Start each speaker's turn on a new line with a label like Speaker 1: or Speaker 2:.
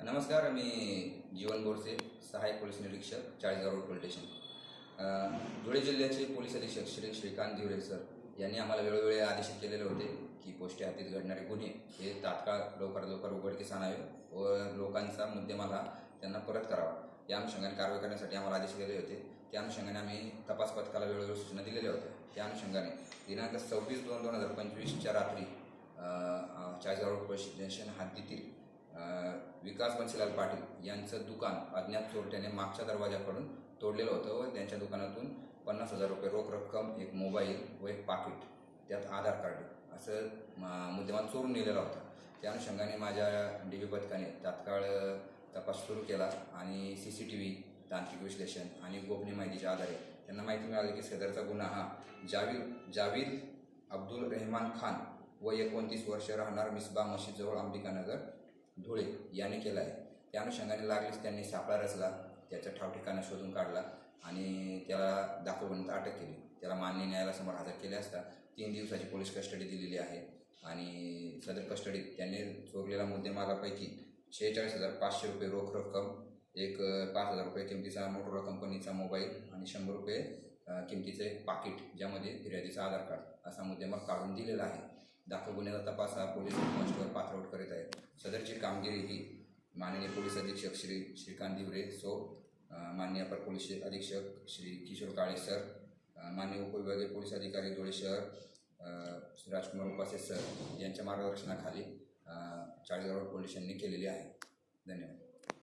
Speaker 1: नमस्कार, मी जीवन बोरसे, सहाय्यक पोलीस निरीक्षक, Chalisgaon road police station. Dhule जिल्ह्याचे पोलीस अधीक्षक श्री श्रीकांत दिवरे सर यांनी आम्हाला वेळोवेळी आदेश केलेले होते की पोस्टे हद्दीत घडणारे गुन्हे हे तात्काळ लवकरात लवकर उघडकीस आणावे व लोकांचा मुद्देमाला त्यांना परत करावा. या अनुषंगाने कारवाई करण्यासाठी आम्हाला आदेश दिले होते. त्या अनुषंगाने आम्ही तपास पथकाला वेळोवेळी सूचना दिलेल्या होत्या. त्या अनुषंगाने दिनांक 26/2/2025च्या रात्री चाळीसगाव रोड पोलीस स्टेशन हद्दीतील विकास बन्सीलाल पाटील यांचं दुकान अज्ञात चोरट्याने मागच्या दरवाजाकडून तोडलेलं होतं व त्यांच्या दुकानातून 50,000 रुपये रोख रक्कम, एक मोबाईल व एक पाकिट, त्यात आधार कार्ड असं मुद्देमाल चोरून नेलेला होता. त्या अनुषंगाने माझ्या DB पथकाने तात्काळ तपास सुरू केला आणि CCTV, तांत्रिक विश्लेषण आणि गोपनीय माहितीच्या आधारे त्यांना माहिती मिळाली की सदरचा गुन्हा हा जावीद अब्दुल रहमान खान व 29 वर्ष, राहणार मिसबा मशीदजवळ अंबिकानगर, धुळे याने केला आहे. त्या अनुषंगाने लागलीच त्यांनी सापळा रचला, त्याचा ठाव ठिकाणा शोधून काढला आणि त्याला दाखल गुन्ह्यात अटक केली. त्याला माननीय न्यायालयासमोर हजर केले असता 3 दिवसाची पोलीस कस्टडी दिलेली आहे आणि सदर कस्टडीत त्यांनी चोरलेल्या मुद्देमालापैकी 46,500 रुपये रोख रक्कम, एक 5,000 रुपये किमतीचा मोटोरोला कंपनीचा मोबाईल आणि 100 रुपये किमतीचे पाकिट, ज्यामध्ये फिर्यादीचा आधार कार्ड असा मुद्देमाल काढून दिलेला आहे. दाखल गुन्ह्याचा तपास हा पोलीस कॉन्स्टेबल पाथरवट करीत आहे. सदरची कामगिरी ही माननीय पोलीस अधीक्षक श्री श्रीकांत दिवरे सो, माननीय अपर पोलीस अधीक्षक श्री किशोर काळे सर, माननीय उपविभागीय पोलीस अधिकारी धुळे शहर राजकुमार उपासे सर यांच्या मार्गदर्शनाखाली चाळीसगाव पोलीस स्टेशनने केलेली आहे. धन्यवाद.